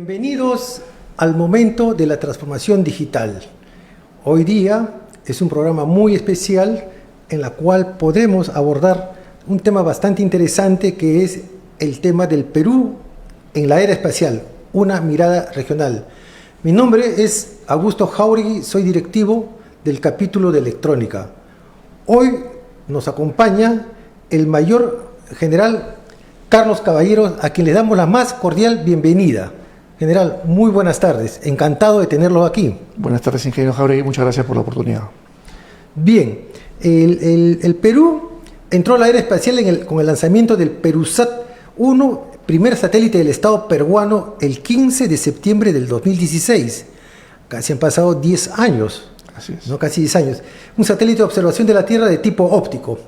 Bienvenidos al momento de la transformación digital. Hoy día es un programa muy especial en la cual podemos abordar un tema bastante interesante que es el tema del Perú en la era espacial, una mirada regional. Mi nombre es Augusto Jauregui, soy directivo del capítulo de electrónica. Hoy nos acompaña el mayor general Carlos Caballero, a quien le damos la más cordial bienvenida. General, muy buenas tardes, encantado de tenerlo aquí. Buenas tardes, ingeniero Jauregui, muchas gracias por la oportunidad. Bien, el Perú entró a la era espacial con el lanzamiento del PeruSat-1, primer satélite del Estado peruano, el 15 de septiembre del 2016. Casi han pasado 10 años. Así es. ¿No? Casi 10 años. Un satélite de observación de la Tierra de tipo óptico.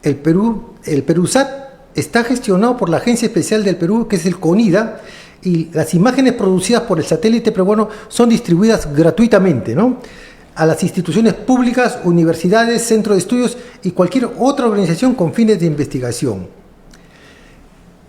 El PeruSat está gestionado por la Agencia Espacial del Perú, que es el CONIDA, y las imágenes producidas por el satélite peruano son distribuidas gratuitamente, ¿no?, a las instituciones públicas, universidades, centros de estudios y cualquier otra organización con fines de investigación.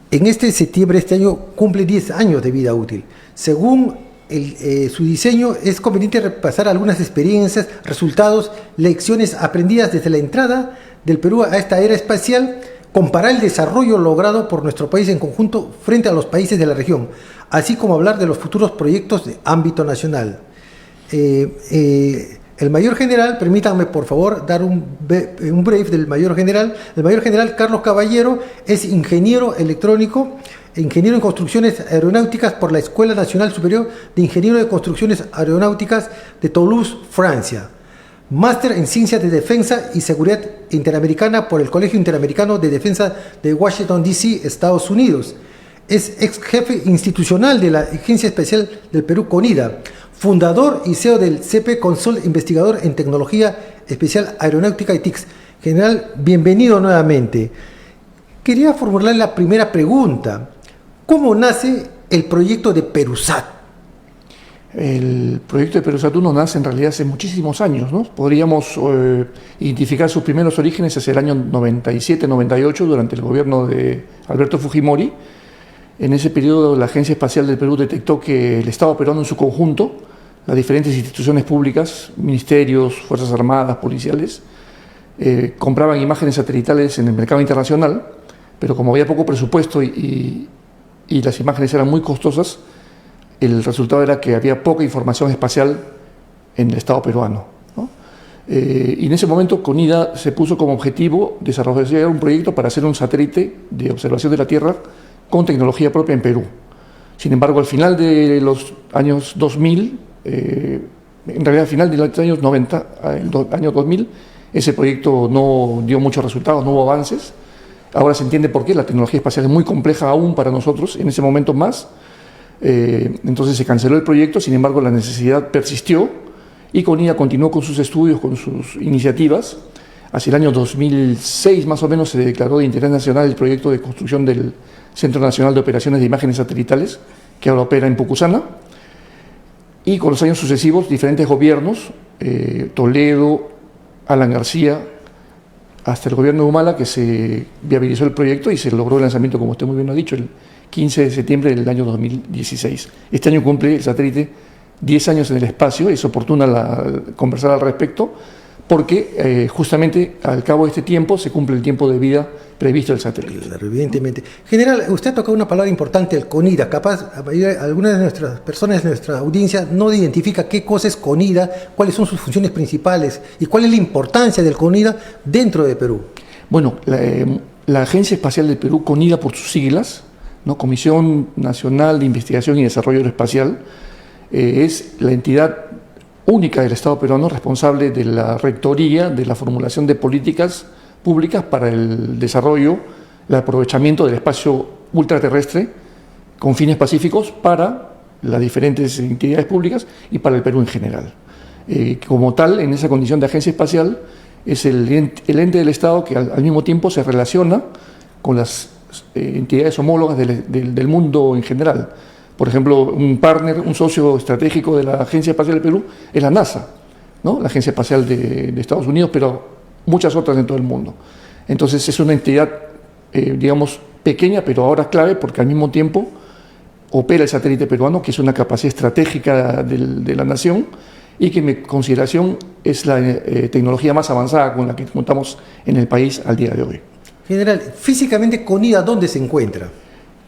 En este septiembre de este año cumple 10 años de vida útil. Según su diseño, es conveniente repasar algunas experiencias, resultados, lecciones aprendidas desde la entrada del Perú a esta era espacial, comparar el desarrollo logrado por nuestro país en conjunto frente a los países de la región, así como hablar de los futuros proyectos de ámbito nacional. El mayor general, permítanme por favor dar un brief del mayor general. El mayor general Carlos Caballero es ingeniero electrónico, ingeniero en construcciones aeronáuticas por la Escuela Nacional Superior de Ingenieros de Construcciones Aeronáuticas de Toulouse, Francia. Máster en Ciencias de Defensa y Seguridad Interamericana por el Colegio Interamericano de Defensa de Washington, D.C., Estados Unidos. Es ex jefe institucional de la Agencia Espacial del Perú, CONIDA. Fundador y CEO del CP Consol, investigador en tecnología especial aeronáutica y TICS. General, bienvenido nuevamente. Quería formularle la primera pregunta. ¿Cómo nace el proyecto de PeruSat? El proyecto de PeruSat-1 nace en realidad hace muchísimos años, ¿no? Podríamos identificar sus primeros orígenes hacia el año 97-98, durante el gobierno de Alberto Fujimori. En ese periodo la Agencia Espacial del Perú detectó que el Estado peruano en su conjunto, las diferentes instituciones públicas, ministerios, fuerzas armadas, policiales, compraban imágenes satelitales en el mercado internacional, pero como había poco presupuesto y las imágenes eran muy costosas, el resultado era que había poca información espacial en el Estado peruano, ¿no? Y en ese momento CONIDA se puso como objetivo desarrollar un proyecto para hacer un satélite de observación de la Tierra con tecnología propia en Perú. Sin embargo, al final de los años 2000, en realidad al final de los años 90, año 2000, ese proyecto no dio muchos resultados, no hubo avances. Ahora se entiende por qué. La tecnología espacial es muy compleja aún para nosotros, en ese momento más. Entonces se canceló el proyecto, sin embargo la necesidad persistió y CONIDA continuó con sus estudios, con sus iniciativas. Hacia el año 2006 más o menos se declaró de interés nacional el proyecto de construcción del Centro Nacional de Operaciones de Imágenes Satelitales, que ahora opera en Pucusana, y con los años sucesivos diferentes gobiernos, Toledo, Alan García, hasta el gobierno de Humala, que se viabilizó el proyecto y se logró el lanzamiento, como usted muy bien lo ha dicho, el 15 de septiembre del año 2016. Este año cumple el satélite 10 años en el espacio. Es oportuna conversar al respecto porque justamente al cabo de este tiempo se cumple el tiempo de vida previsto del satélite. Claro, evidentemente. General, usted ha tocado una palabra importante, el CONIDA. Capaz, algunas de nuestras personas de nuestra audiencia no identifica qué cosa es CONIDA, cuáles son sus funciones principales y cuál es la importancia del CONIDA dentro de Perú. Bueno, la Agencia Espacial del Perú, CONIDA por sus siglas, ¿no? Comisión Nacional de Investigación y Desarrollo Aeroespacial, es la entidad única del Estado peruano responsable de la rectoría, de la formulación de políticas públicas para el desarrollo, el aprovechamiento del espacio ultraterrestre con fines pacíficos para las diferentes entidades públicas y para el Perú en general. Como tal, en esa condición de agencia espacial, es el ente del Estado que al mismo tiempo se relaciona con las entidades homólogas del mundo en general. Por ejemplo, un partner, un socio estratégico de la Agencia Espacial del Perú es la NASA, ¿no? La Agencia Espacial de Estados Unidos, pero muchas otras en todo el mundo. Entonces es una entidad, digamos, pequeña, pero ahora clave, porque al mismo tiempo opera el satélite peruano, que es una capacidad estratégica de la nación y que en mi consideración es la tecnología más avanzada con la que contamos en el país al día de hoy. General, físicamente CONIDA, ¿dónde se encuentra?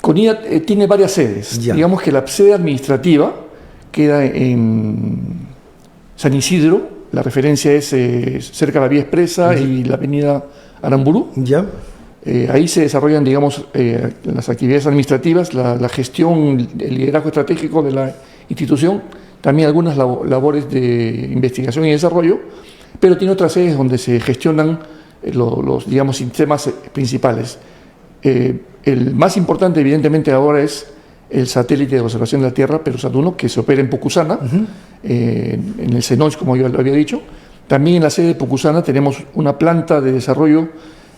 CONIDA tiene varias sedes. Ya. Digamos que la sede administrativa queda en San Isidro, la referencia es cerca de la Vía Expresa y la avenida Aramburu. Ya. Ahí se desarrollan, digamos, las actividades administrativas, la gestión, el liderazgo estratégico de la institución, también algunas labores de investigación y desarrollo, pero tiene otras sedes donde se gestionan los digamos, sistemas principales. El más importante, evidentemente, ahora es el satélite de observación de la Tierra, Perusat 1, que se opera en Pucusana, en el CENOIS, como yo lo había dicho. También en la sede de Pucusana tenemos una planta de desarrollo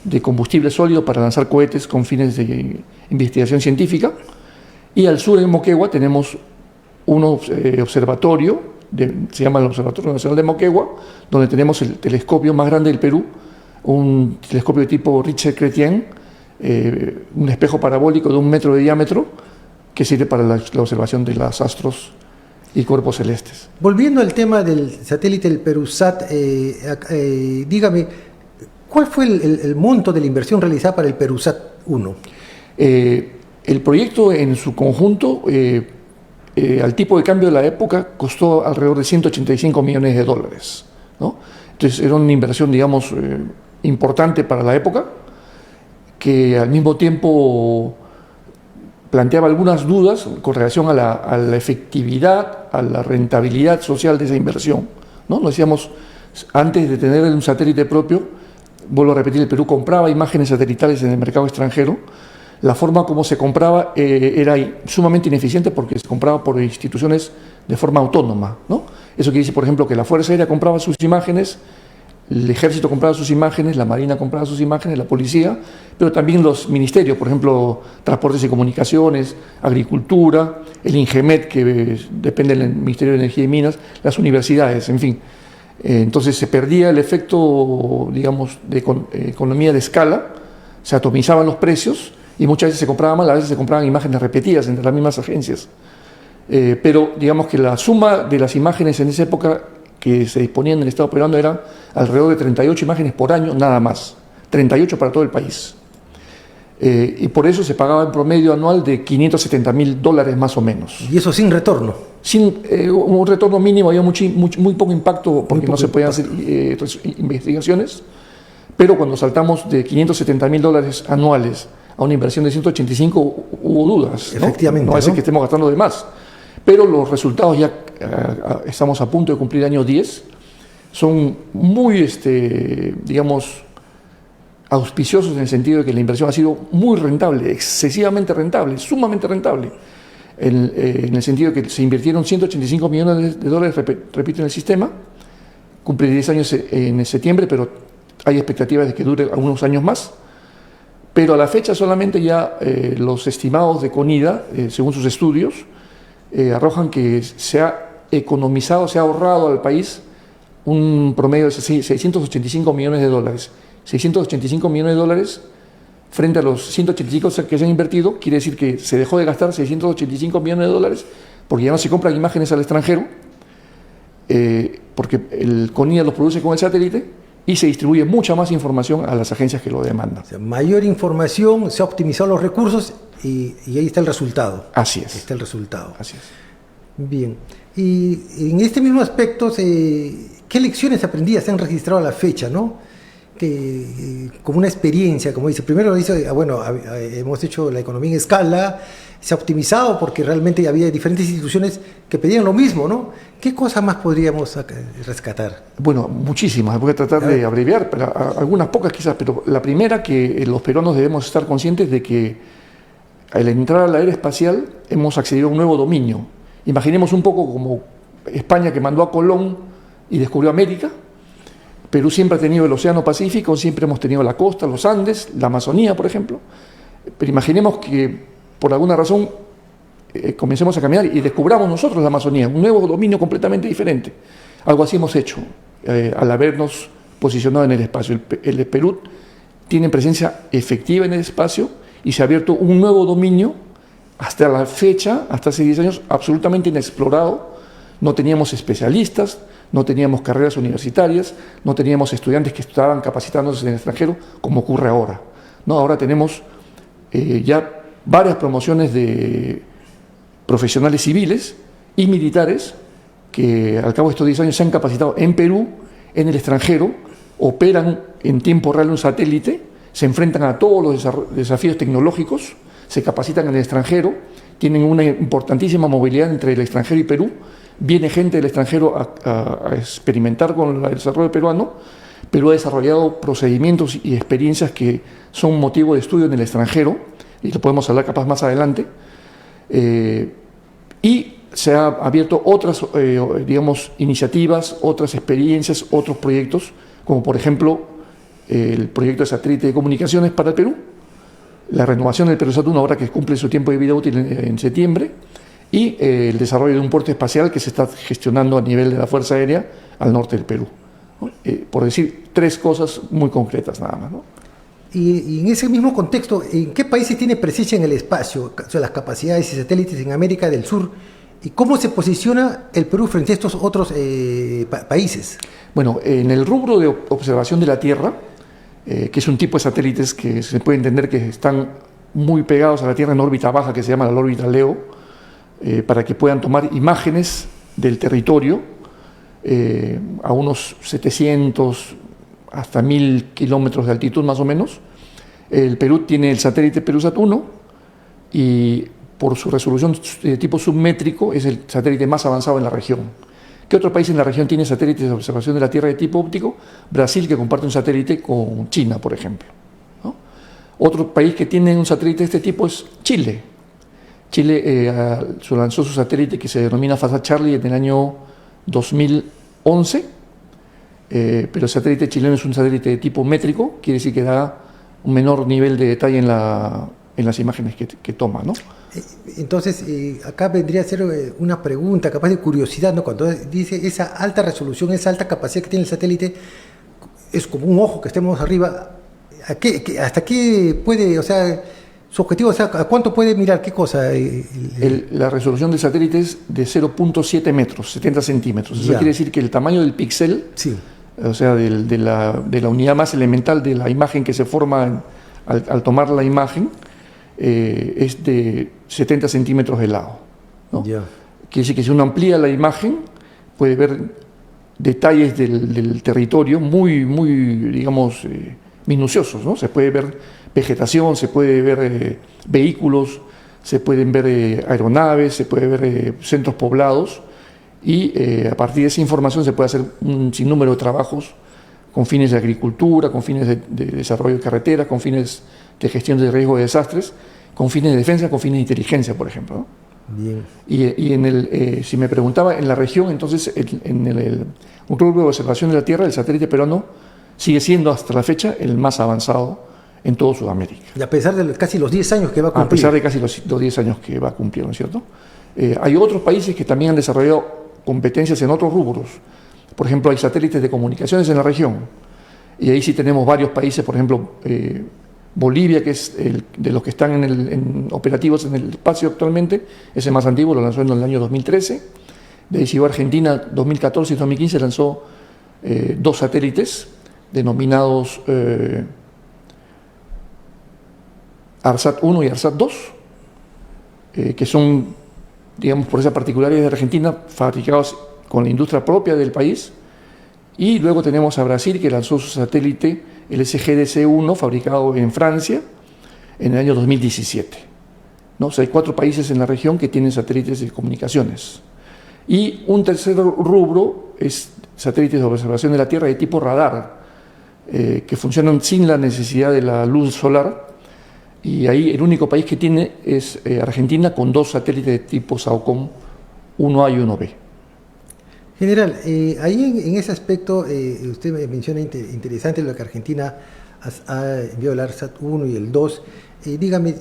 de combustible sólido para lanzar cohetes con fines de investigación científica. Y al sur, en Moquegua, tenemos un observatorio, se llama el Observatorio Nacional de Moquegua, donde tenemos el telescopio más grande del Perú, un telescopio de tipo Richter-Chrétien, un espejo parabólico de 1 metro de diámetro, que sirve para la observación de los astros y cuerpos celestes. Volviendo al tema del satélite del Perusat, dígame, ¿cuál fue el monto de la inversión realizada para el Perusat 1? El proyecto en su conjunto, al tipo de cambio de la época, costó alrededor de $185 millones, ¿no? Entonces era una inversión, digamos, importante para la época, que al mismo tiempo planteaba algunas dudas con relación a la efectividad, a la rentabilidad social de esa inversión, ¿no? Nos decíamos, antes de tener un satélite propio, vuelvo a repetir, el Perú compraba imágenes satelitales en el mercado extranjero. La forma como se compraba era sumamente ineficiente porque se compraba por instituciones de forma autónoma, ¿no? Eso quiere decir, por ejemplo, que la Fuerza Aérea compraba sus imágenes, el Ejército compraba sus imágenes, la Marina compraba sus imágenes, la Policía, pero también los ministerios, por ejemplo, Transportes y Comunicaciones, Agricultura, el INGEMET, que depende del Ministerio de Energía y Minas, las universidades, en fin. Entonces se perdía el efecto, digamos, de economía de escala, se atomizaban los precios y muchas veces se compraba mal, a veces se compraban imágenes repetidas entre las mismas agencias. Pero digamos que la suma de las imágenes en esa época que se disponían en el Estado peruano era alrededor de 38 imágenes por año, nada más, 38 para todo el país. Y por eso se pagaba en promedio anual de $570.000 más o menos. Y eso sin retorno. Sin un retorno mínimo, había muy poco impacto porque no se podían hacer investigaciones, pero cuando saltamos de $570.000 anuales a una inversión de 185 hubo dudas, ¿no? Efectivamente. No es que estemos gastando de más, pero los resultados ya estamos a punto de cumplir año 10, son muy, digamos, auspiciosos en el sentido de que la inversión ha sido muy rentable, excesivamente rentable, sumamente rentable, en el sentido de que se invirtieron $185 millones, repito, en el sistema, cumple 10 años en septiembre, pero hay expectativas de que dure algunos años más. Pero a la fecha solamente ya los estimados de CONIDA, según sus estudios, arrojan que se ha economizado, se ha ahorrado al país un promedio de $685 millones. 685 millones de dólares frente a los 185 que se han invertido, quiere decir que se dejó de gastar 685 millones de dólares porque ya no se compran imágenes al extranjero, porque el CONIDA los produce con el satélite y se distribuye mucha más información a las agencias que lo demandan. O sea, mayor información, se ha optimizado los recursos y ahí está el resultado. Así es. Ahí está el resultado. Así es. Bien. Y en este mismo aspecto, ¿qué lecciones aprendidas se han registrado a la fecha, ¿no? Como una experiencia, como dice, primero dice, hemos hecho la economía en escala, se ha optimizado porque realmente había diferentes instituciones que pedían lo mismo, ¿no? ¿Qué cosas más podríamos rescatar? Bueno, muchísimas, voy a tratar de abreviar, pero algunas pocas quizás, pero la primera, que los peruanos debemos estar conscientes de que al entrar a la era espacial hemos accedido a un nuevo dominio. Imaginemos un poco como España, que mandó a Colón y descubrió América. Perú siempre ha tenido el Océano Pacífico, siempre hemos tenido la costa, los Andes, la Amazonía, por ejemplo. Pero imaginemos que por alguna razón comencemos a caminar y descubramos nosotros la Amazonía, un nuevo dominio completamente diferente. Algo así hemos hecho al habernos posicionado en el espacio. El Perú tiene presencia efectiva en el espacio y se ha abierto un nuevo dominio hasta la fecha, hasta hace 10 años, absolutamente inexplorado. No teníamos especialistas, no teníamos carreras universitarias, no teníamos estudiantes que estaban capacitándose en el extranjero, como ocurre ahora, ¿no? Ahora tenemos ya varias promociones de profesionales civiles y militares que al cabo de estos 10 años se han capacitado en Perú, en el extranjero, operan en tiempo real un satélite, se enfrentan a todos los desafíos tecnológicos, se capacitan en el extranjero, tienen una importantísima movilidad entre el extranjero y Perú, viene gente del extranjero a experimentar con el desarrollo peruano. Perú ha desarrollado procedimientos y experiencias que son motivo de estudio en el extranjero, y lo podemos hablar capaz más adelante, y se ha abierto otras, digamos, iniciativas, otras experiencias, otros proyectos, como por ejemplo el proyecto de satélite de comunicaciones para el Perú, la renovación del Perusat 1 ahora que cumple su tiempo de vida útil en septiembre, y el desarrollo de un puerto espacial que se está gestionando a nivel de la Fuerza Aérea al norte del Perú, ¿no? Por decir 3 cosas muy concretas nada más, ¿no? Y en ese mismo contexto, ¿en qué países tiene presencia en el espacio? O sea, las capacidades y satélites en América del Sur. ¿Y cómo se posiciona el Perú frente a estos otros países? Bueno, en el rubro de observación de la Tierra, que es un tipo de satélites que se puede entender que están muy pegados a la Tierra en órbita baja, que se llama la órbita LEO, para que puedan tomar imágenes del territorio a unos 700 hasta 1000 kilómetros de altitud más o menos. El Perú tiene el satélite Perusat 1 y por su resolución de tipo submétrico es el satélite más avanzado en la región. ¿Qué otro país en la región tiene satélites de observación de la Tierra de tipo óptico? Brasil, que comparte un satélite con China, por ejemplo, ¿no? Otro país que tiene un satélite de este tipo es Chile. Chile lanzó su satélite que se denomina FASA Charlie en el año 2011, pero el satélite chileno es un satélite de tipo métrico, quiere decir que da un menor nivel de detalle en las imágenes que toma, ¿no? Entonces, acá vendría a ser una pregunta, capaz de curiosidad, ¿no? Cuando dice esa alta resolución, esa alta capacidad que tiene el satélite, es como un ojo que estemos arriba. ¿Hasta qué puede, o sea, su objetivo, o sea, a cuánto puede mirar qué cosa? La resolución del satélite es de 0.7 metros, 70 centímetros. Eso quiere decir que el tamaño del píxel, sí, o sea, de la unidad más elemental de la imagen que se forma al tomar la imagen, es de 70 centímetros de lado, ¿no? Quiere decir que si uno amplía la imagen, puede ver detalles del territorio muy, digamos, minuciosos, ¿no? Se puede ver vegetación, se puede ver vehículos, se pueden ver aeronaves, se puede ver centros poblados, y a partir de esa información se puede hacer un sinnúmero de trabajos con fines de agricultura, con fines de desarrollo de carreteras, con fines de gestión de riesgo de desastres, con fines de defensa, con fines de inteligencia, por ejemplo, ¿no? Bien. Y si me preguntaba en la región, entonces un rubro de observación de la Tierra, el satélite peruano sigue siendo hasta la fecha el más avanzado en todo Sudamérica. Y a pesar de casi los 10 años que va a cumplir. A pesar de casi los 10 años que va a cumplir, ¿no es cierto? Hay otros países que también han desarrollado competencias en otros rubros. Por ejemplo, hay satélites de comunicaciones en la región. Y ahí sí tenemos varios países, por ejemplo, Bolivia, que es de los que están operativos en el espacio actualmente, es el más antiguo, lo lanzó en el año 2013. De ahí siguió Argentina, 2014 y 2015 lanzó 2 satélites denominados ARSAT 1 y ARSAT 2, que son, digamos, por esa particularidad de Argentina, fabricados con la industria propia del país. Y luego tenemos a Brasil, que lanzó su satélite, el SGDC-1, fabricado en Francia, en el año 2017. ¿No? O sea, hay 4 países en la región que tienen satélites de comunicaciones. Y un tercer rubro es satélites de observación de la Tierra de tipo radar, que funcionan sin la necesidad de la luz solar. Y ahí el único país que tiene es Argentina, con 2 satélites de tipo SAOCOM, 1A y 1B. General, ahí en ese aspecto, usted me menciona interesante lo que Argentina ha enviado el ARSAT 1 y el 2. Dígame,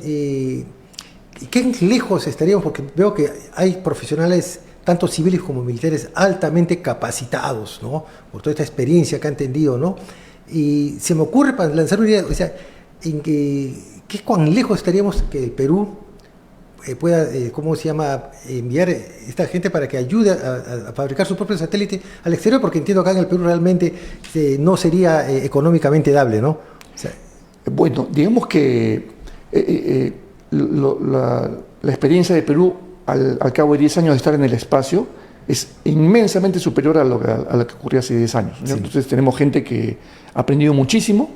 ¿qué lejos estaríamos? Porque veo que hay profesionales, tanto civiles como militares, altamente capacitados, ¿no? Por toda esta experiencia que han tenido, ¿no? Y se me ocurre para lanzar una idea, o sea, ¿qué cuán lejos estaríamos que el Perú pueda, ¿cómo se llama?, enviar esta gente para que ayude a fabricar su propio satélite al exterior, porque entiendo que acá en el Perú realmente no sería económicamente dable, ¿no? O sea, bueno, digamos que la experiencia de Perú al cabo de 10 años de estar en el espacio es inmensamente superior a lo que ocurrió hace 10 años. Sí. Entonces tenemos gente que ha aprendido muchísimo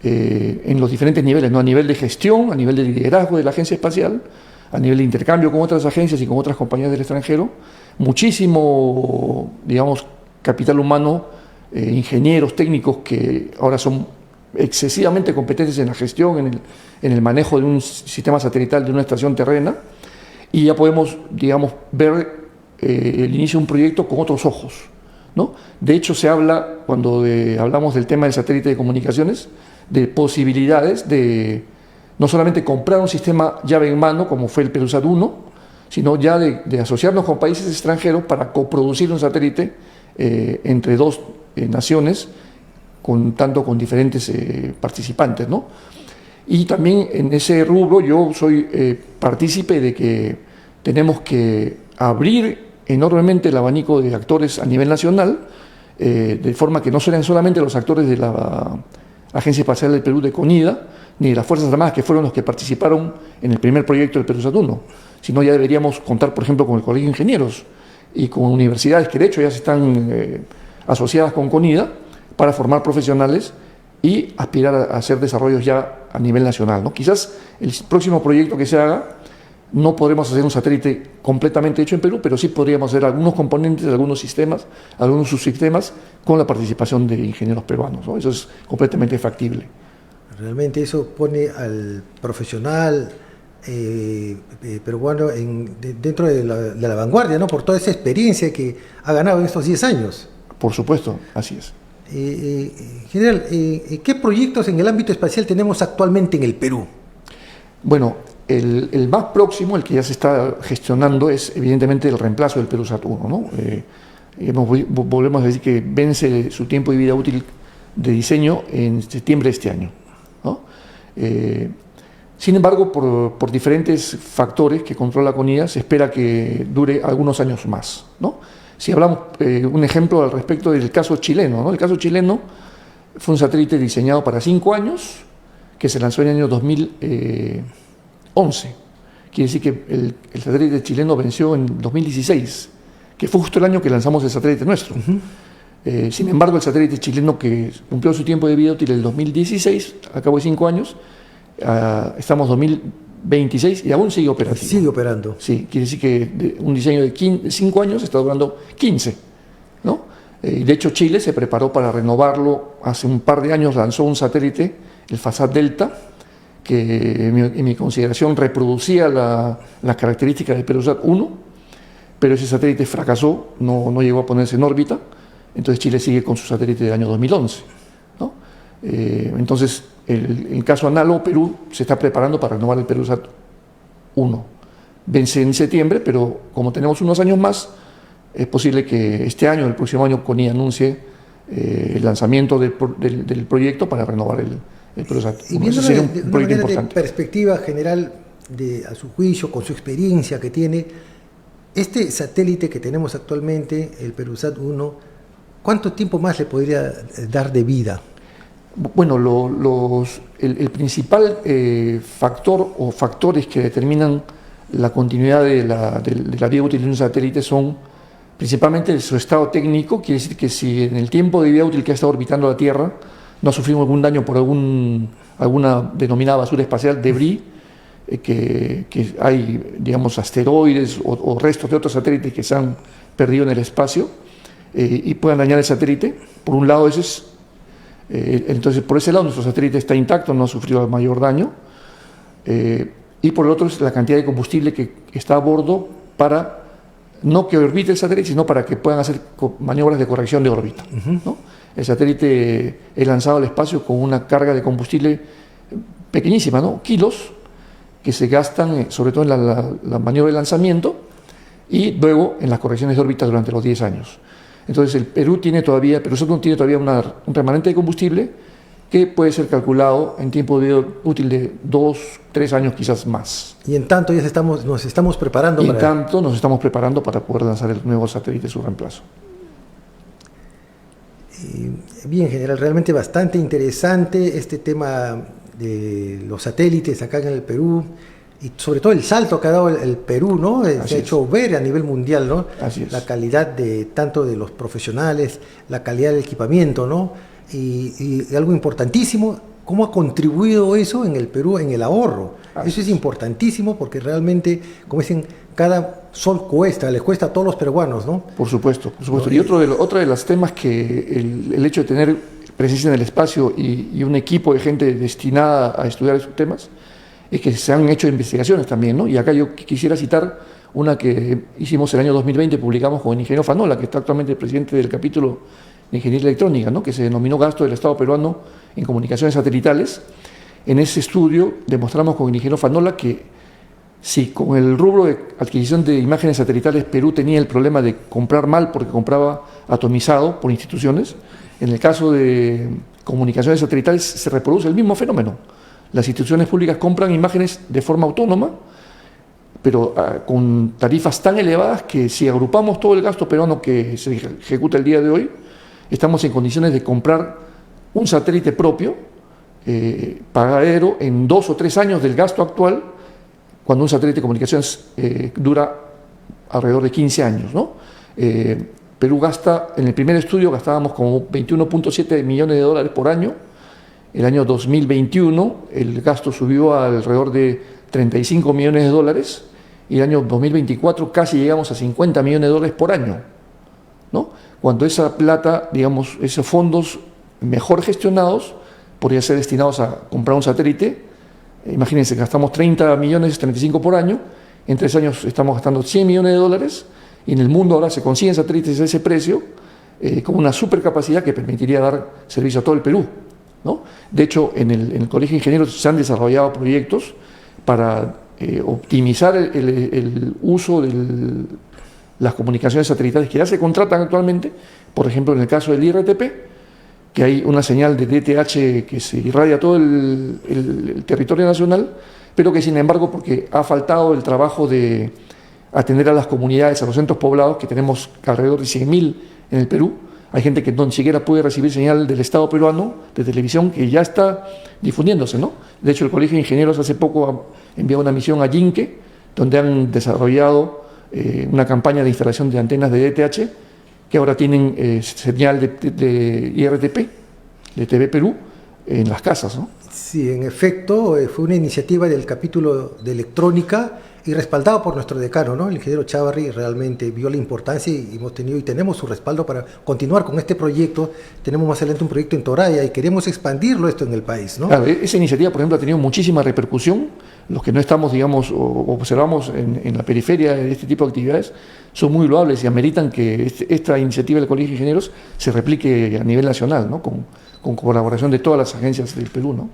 en los diferentes niveles, ¿no? A nivel de gestión, a nivel de liderazgo de la agencia espacial, a nivel de intercambio con otras agencias y con otras compañías del extranjero, muchísimo, digamos, capital humano, ingenieros técnicos que ahora son excesivamente competentes en la gestión, en el manejo de un sistema satelital de una estación terrena, y ya podemos, digamos, ver el inicio de un proyecto con otros ojos, ¿no? De hecho, se habla, cuando hablamos del tema del satélite de comunicaciones, de posibilidades de no solamente comprar un sistema llave en mano, como fue el PeruSat 1, sino ya de asociarnos con países extranjeros para coproducir un satélite entre dos naciones, tanto con diferentes participantes, ¿no? Y también en ese rubro yo soy partícipe de que tenemos que abrir enormemente el abanico de actores a nivel nacional, de forma que no sean solamente los actores de la Agencia Espacial del Perú de CONIDA, ni de las Fuerzas Armadas, que fueron los que participaron en el primer proyecto del PeruSat 1, sino ya deberíamos contar, por ejemplo, con el Colegio de Ingenieros y con universidades que de hecho ya se están asociadas con CONIDA para formar profesionales y aspirar a hacer desarrollos ya a nivel nacional, ¿no? Quizás el próximo proyecto que se haga no podremos hacer un satélite completamente hecho en Perú, pero sí podríamos hacer algunos componentes, algunos sistemas, algunos subsistemas con la participación de ingenieros peruanos, ¿no? Eso es completamente factible. Realmente eso pone al profesional peruano dentro de la vanguardia, ¿no? Por toda esa experiencia que ha ganado en estos 10 años. Por supuesto, así es. General, ¿qué proyectos en el ámbito espacial tenemos actualmente en el Perú? Bueno, el más próximo, el que ya se está gestionando, es evidentemente el reemplazo del PeruSat 1, ¿no? Volvemos a decir que vence su tiempo de vida útil de diseño en septiembre de este año, ¿no? Sin embargo, por diferentes factores que controla CONIDA, se espera que dure algunos años más, ¿no? Si hablamos, un ejemplo al respecto del caso chileno, ¿no? El caso chileno fue un satélite diseñado para 5 años, que se lanzó en el año 2011. Quiere decir que el satélite chileno venció en 2016, que fue justo el año que lanzamos el satélite nuestro. Sin embargo, el satélite chileno, que cumplió su tiempo de vida útil en el 2016, a cabo de 5 años, estamos en 2026 y aún sigue operativo. Sigue operando. Sí, quiere decir que un diseño de 5 años está durando 15, ¿no? De hecho, Chile se preparó para renovarlo. Hace un par de años lanzó un satélite, el FASAT Delta, que en mi consideración reproducía las características del PeruSat 1, pero ese satélite fracasó, no llegó a ponerse en órbita. Entonces Chile sigue con su satélite del año 2011, ¿no? Entonces, el caso análogo, Perú se está preparando para renovar el PeruSat 1. Vence en septiembre, pero como tenemos unos años más, es posible que este año, el próximo año, CONIDA anuncie el lanzamiento del proyecto para renovar el PeruSat 1. Y viendo sería un de proyecto importante. De perspectiva general, a su juicio, con su experiencia que tiene, este satélite que tenemos actualmente, el PeruSat 1, ¿cuánto tiempo más le podría dar de vida? Bueno, el principal factor o factores que determinan la continuidad de la vida útil de un satélite son principalmente su estado técnico. Quiere decir que si en el tiempo de vida útil que ha estado orbitando la Tierra no ha sufrido algún daño por alguna denominada basura espacial, debris, que hay, digamos, asteroides o restos de otros satélites que se han perdido en el espacio y puedan dañar el satélite. Por un lado, entonces por ese lado nuestro satélite está intacto, no ha sufrido mayor daño, y por el otro es la cantidad de combustible que está a bordo para no que orbite el satélite, sino para que puedan hacer maniobras de corrección de órbita, ¿no? El satélite es lanzado al espacio con una carga de combustible pequeñísima, ¿no? Kilos, que se gastan sobre todo en la maniobra de lanzamiento y luego en las correcciones de órbita durante los 10 años. Entonces el PeruSat 1 tiene todavía un remanente de combustible que puede ser calculado en tiempo de útil de 2, 3 años, quizás más. Y en tanto nos estamos preparando y en tanto nos estamos preparando para poder lanzar el nuevo satélite, su reemplazo. Bien, general, realmente bastante interesante este tema de los satélites acá en el Perú, y sobre todo el salto que ha dado el Perú, ¿no? Se ha hecho ver a nivel mundial, ¿no? Así es. La calidad tanto de los profesionales, la calidad del equipamiento, ¿no? Y algo importantísimo, cómo ha contribuido eso en el Perú en el ahorro. Eso es importantísimo porque realmente, como dicen, cada sol les cuesta a todos los peruanos, ¿no? Por supuesto, por supuesto. Y otro de los temas que el hecho de tener presencia en el espacio y un equipo de gente destinada a estudiar esos temas, es que se han hecho investigaciones también, ¿no? Y acá yo quisiera citar una que hicimos el año 2020, publicamos con el ingeniero Fanola, que está actualmente el presidente del capítulo de Ingeniería Electrónica, ¿no? Que se denominó Gasto del Estado peruano en comunicaciones satelitales. En ese estudio demostramos con el ingeniero Fanola que si con el rubro de adquisición de imágenes satelitales Perú tenía el problema de comprar mal porque compraba atomizado por instituciones, en el caso de comunicaciones satelitales se reproduce el mismo fenómeno. Las instituciones públicas compran imágenes de forma autónoma, pero con tarifas tan elevadas que si agrupamos todo el gasto peruano que se ejecuta el día de hoy, estamos en condiciones de comprar un satélite propio, pagadero, en 2 o 3 años del gasto actual, cuando un satélite de comunicaciones dura alrededor de 15 años, ¿no? Perú gasta, en el primer estudio gastábamos como 21.7 millones de dólares por año. El año 2021 el gasto subió a alrededor de 35 millones de dólares y el año 2024 casi llegamos a 50 millones de dólares por año, ¿no? Cuando esa plata, digamos, esos fondos mejor gestionados podrían ser destinados a comprar un satélite. Imagínense, gastamos 30 millones, 35 por año, en 3 años estamos gastando 100 millones de dólares y en el mundo ahora se consiguen satélites a ese precio con una supercapacidad que permitiría dar servicio a todo el Perú, ¿no? De hecho, en el Colegio de Ingenieros se han desarrollado proyectos para optimizar el uso de las comunicaciones satelitales que ya se contratan actualmente. Por ejemplo, en el caso del IRTP, que hay una señal de DTH que se irradia a todo el territorio nacional, pero que sin embargo, porque ha faltado el trabajo de atender a las comunidades, a los centros poblados, que tenemos alrededor de 100.000 en el Perú, hay gente que no siquiera puede recibir señal del Estado peruano de televisión que ya está difundiéndose, ¿no? De hecho, el Colegio de Ingenieros hace poco ha enviado una misión a Yinque, donde han desarrollado una campaña de instalación de antenas de DTH, que ahora tienen señal de IRTP, de TV Perú, en las casas, ¿no? Sí, en efecto, fue una iniciativa del capítulo de electrónica y respaldado por nuestro decano, ¿no? El ingeniero Chávarri realmente vio la importancia y hemos tenido y tenemos su respaldo para continuar con este proyecto. Tenemos más adelante un proyecto en Toraya y queremos expandirlo esto en el país, ¿no? Claro, esa iniciativa, por ejemplo, ha tenido muchísima repercusión. Los que no estamos, digamos, o observamos en la periferia de este tipo de actividades son muy loables y ameritan que esta iniciativa del Colegio de Ingenieros se replique a nivel nacional, ¿no? Con colaboración de todas las agencias del Perú, ¿no?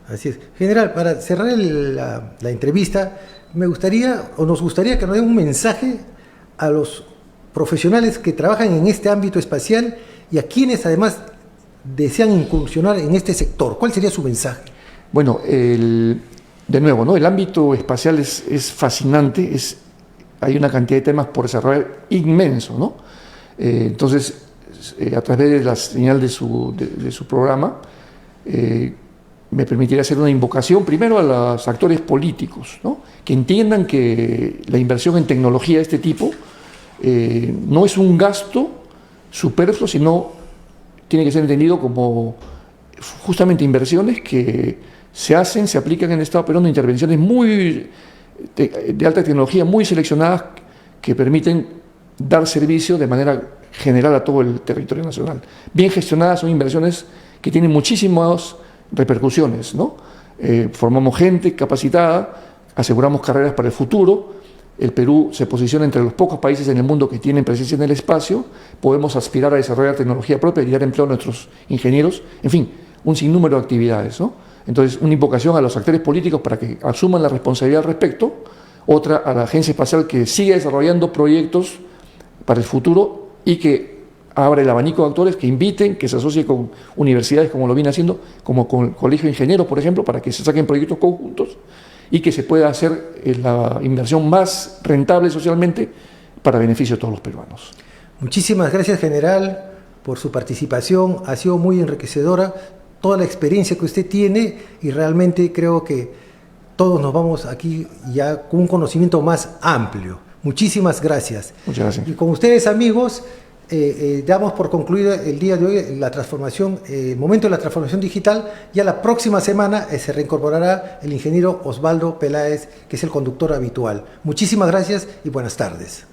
Así es. General, para cerrar la entrevista, nos gustaría que nos den un mensaje a los profesionales que trabajan en este ámbito espacial y a quienes además desean incursionar en este sector. ¿Cuál sería su mensaje? Bueno, de nuevo, ¿no? El ámbito espacial es fascinante, hay una cantidad de temas por desarrollar inmenso, ¿no? Entonces, a través de la señal de su programa, me permitiría hacer una invocación primero a los actores políticos, ¿no? Que entiendan que la inversión en tecnología de este tipo no es un gasto superfluo, sino tiene que ser entendido como justamente inversiones que se aplican en el Estado peruano, intervenciones de alta tecnología, muy seleccionadas, que permiten dar servicio de manera general a todo el territorio nacional. Bien gestionadas, son inversiones que tienen muchísimas repercusiones, ¿no? Formamos gente capacitada, aseguramos carreras para el futuro. El Perú se posiciona entre los pocos países en el mundo que tienen presencia en el espacio. Podemos aspirar a desarrollar tecnología propia y dar empleo a nuestros ingenieros. En fin, un sinnúmero de actividades, ¿no? Entonces, una invocación a los actores políticos para que asuman la responsabilidad al respecto. Otra, a la Agencia Espacial, que siga desarrollando proyectos para el futuro y que abra el abanico de actores, que inviten, que se asocie con universidades como lo viene haciendo, como con el Colegio de Ingenieros, por ejemplo, para que se saquen proyectos conjuntos y que se pueda hacer la inversión más rentable socialmente para beneficio de todos los peruanos. Muchísimas gracias, general, por su participación. Ha sido muy enriquecedora toda la experiencia que usted tiene y realmente creo que todos nos vamos aquí ya con un conocimiento más amplio. Muchísimas gracias. Muchas gracias. Y con ustedes, amigos, damos por concluida el día de hoy la transformación, momento de la transformación digital. Ya la próxima semana se reincorporará el ingeniero Osvaldo Peláez, que es el conductor habitual. Muchísimas gracias y buenas tardes.